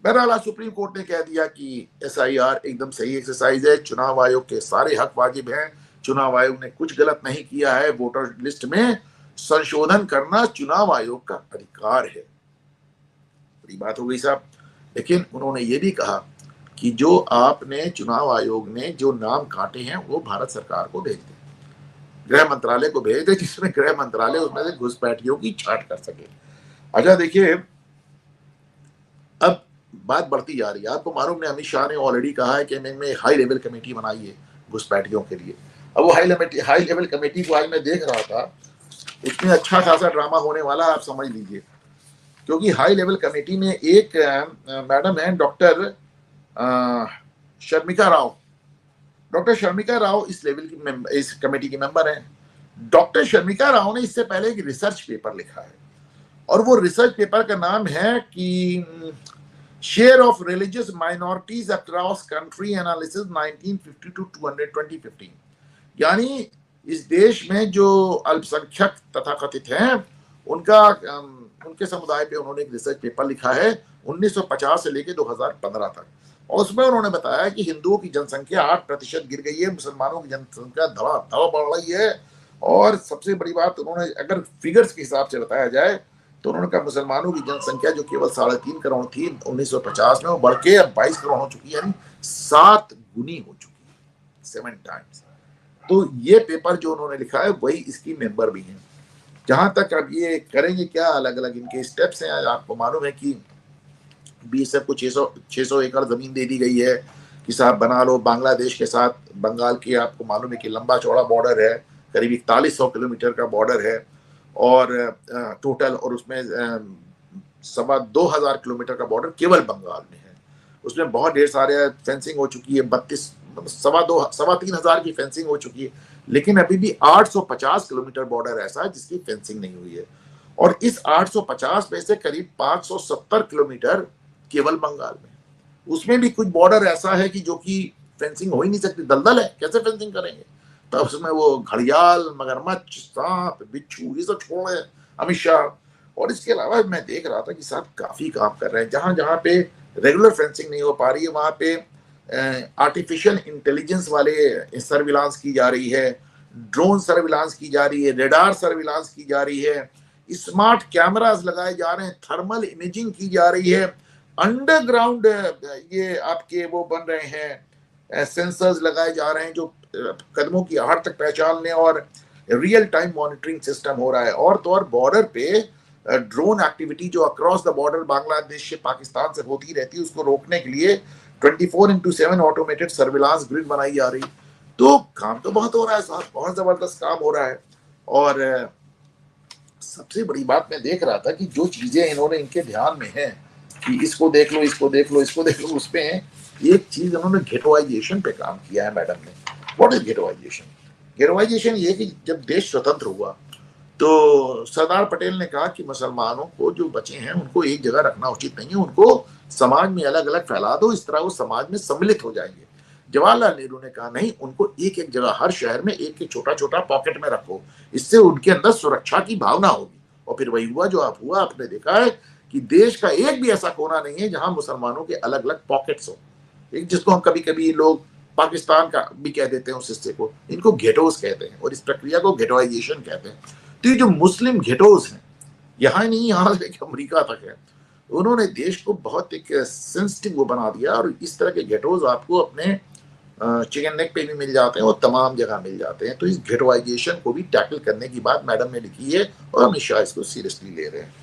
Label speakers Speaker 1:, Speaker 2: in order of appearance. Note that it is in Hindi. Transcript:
Speaker 1: बहरहाल आज सुप्रीम कोर्ट ने कह दिया कि SIR एकदम सही एक्सरसाइज है, चुनाव आयोग के सारे हक वाजिब हैं, चुनाव आयोग ने कुछ गलत नहीं किया है, वोटर लिस्ट में संशोधन करना चुनाव आयोग का अधिकार है। बड़ी बात हो गई साहब। लेकिन उन्होंने ये भी कहा कि जो आपने चुनाव आयोग ने जो नाम काटे हैं वो भारत सरकार को भेज दें, गृह मंत्रालय को भेज दे, जिसमें गृह मंत्रालय उसमें से घुसपैठियों की छांट कर सके। अच्छा देखिए, अब बात बढ़ती जा रही है। आपको मालूम है अमित शाह ने ऑलरेडी कहा है कि मैंने हाई लेवल कमेटी बनाई है घुसपैठियों के लिए। अब वो हाई लेवल कमेटी को आज मैं देख रहा था, उसमें अच्छा खासा ड्रामा होने वाला है, आप समझ लीजिए। क्योंकि हाई लेवल कमेटी में एक मैडम है डॉक्टर शर्मिका राव। डॉक्टर शर्मिका राव इस कमेटी के मेंबर हैं। डॉक्टर शर्मिका राव ने इससे पहले एक रिसर्च पेपर लिखा है, और वो रिसर्च पेपर का नाम है कि share of religious minorities across country analysis 1950 to 2015। यानी इस देश में जो अल्पसंख्यक तथाकथित हैं उनका उनके समुदाय पे उन्होंने एक रिसर्च पेपर लिखा है 1950 से लेकर 2015 तक। और उसमें उन्होंने बताया कि हिंदुओं की जनसंख्या 8% गिर गई है, मुसलमानों की जनसंख्या धड़ाधड़ बढ़ रही है। और सबसे बड़ी बात, उन्होंने अगर फिगर्स के हिसाब से बताया जाए तो उन्होंने कहा मुसलमानों की जनसंख्या जो केवल 3.5 करोड़ थी 1950 में, वो बढ़ के अब 22 करोड़ हो चुकी है, यानी 7 गुनी हो चुकी है, 7 टाइम्स। तो ये पेपर जो उन्होंने लिखा है वही इसकी मेंबर भी हैं। जहां तक अब ये करेंगे क्या, अलग अलग इनके स्टेप्स हैं। आपको मालूम है कि BSF को 600 एकड़ जमीन दे दी गई है कि साहब बना लो बांग्लादेश के साथ। बंगाल की आपको मालूम है कि लंबा चौड़ा बॉर्डर है, करीब 4100 किलोमीटर का बॉर्डर है, और टोटल, और उसमें 2,500 किलोमीटर का बॉर्डर केवल बंगाल में है। उसमें बहुत ढेर सारे फेंसिंग हो चुकी है, 3,500 की फेंसिंग हो चुकी है। लेकिन अभी भी 850 किलोमीटर बॉर्डर ऐसा है जिसकी फेंसिंग नहीं हुई है। और इस 850 में से करीब 570 किलोमीटर केवल बंगाल में। उसमें भी कुछ बॉर्डर ऐसा है कि जो कि फेंसिंग हो ही नहीं सकती, दलदल है, कैसे फेंसिंग करेंगे। तो उसमें वो घड़ियाल, मगरमच्छ, सांप, बिच्छू, ये सब छोड़ रहे अमित शाह। और इसके अलावा मैं देख रहा था कि साहब काफी काम कर रहे हैं। जहां जहां पे रेगुलर फेंसिंग नहीं हो पा रही है वहां पे आर्टिफिशियल इंटेलिजेंस वाले सर्विलांस की जा रही है, ड्रोन सर्विलांस की जा रही है, रेडार सर्विलांस की जा रही है, स्मार्ट कैमरास लगाए जा रहे हैं, थर्मल इमेजिंग की जा रही है, अंडरग्राउंड ये आपके वो बन रहे हैं, सेंसर्स लगाए जा रहे हैं जो कदमों की आहट तक पहचानने, और रियल टाइम मॉनिटरिंग सिस्टम हो रहा है। और तो और बॉर्डर पे ड्रोन एक्टिविटी जो अक्रॉस द बॉर्डर बांग्लादेश से पाकिस्तान से होती रहती है, उसको रोकने के लिए 24x7 ऑटोमेटेड सर्विलांस ग्रिड बनाई जा रही। तो काम तो बहुत हो रहा है साहब, बहुत जबरदस्त काम हो रहा है। और सबसे बड़ी बात मैं देख रहा था कि जो चीजें इन्होंने इनके ध्यान में है कि इसको देख लो, इसको देख लो, इसको देख लो, उसपे एक चीज उन्होंने गेटोइजेशन पे काम किया है मैडम ने। What is गेटोइजेशन? गेटोइजेशन ये कि जब देश स्वतंत्र हुआ तो सरदार पटेल ने कहा कि मुसलमानों को जो बचे हैं उनको एक जगह रखना उचित नहीं है, उनको समाज में अलग अलग फैला दो, इस तरह वो समाज में सम्मिलित हो जाएंगे। जवाहरलाल नेहरू ने कहा नहीं, उनको एक एक जगह, हर शहर में एक एक छोटा छोटा पॉकेट में रखो, इससे उनके अंदर सुरक्षा की भावना होगी। और फिर वही हुआ जो आप हुआ, आपने देखा है कि देश का एक भी ऐसा कोना नहीं है जहां मुसलमानों के अलग अलग पॉकेट्स हो। एक जिसको हम कभी कभी लोग पाकिस्तान का भी कह देते हैं उस हिस्से को, इनको घेटोस कहते हैं, और इस प्रक्रिया को घेटोइजेशन कहते हैं। तो ये जो मुस्लिम घेटोस हैं, यहाँ नहीं, यहाँ से अमरीका तक है, उन्होंने देश को बहुत एक सेंसिटिव वो बना दिया। और इस तरह के घेटोस आपको अपने चिकन नेक पे भी मिल जाते हैं और तमाम जगह मिल जाते हैं। तो इस घेटोइजेशन को भी टैकल करने की बात मैडम ने लिखी है और अमित शाह इसको सीरियसली ले रहे हैं।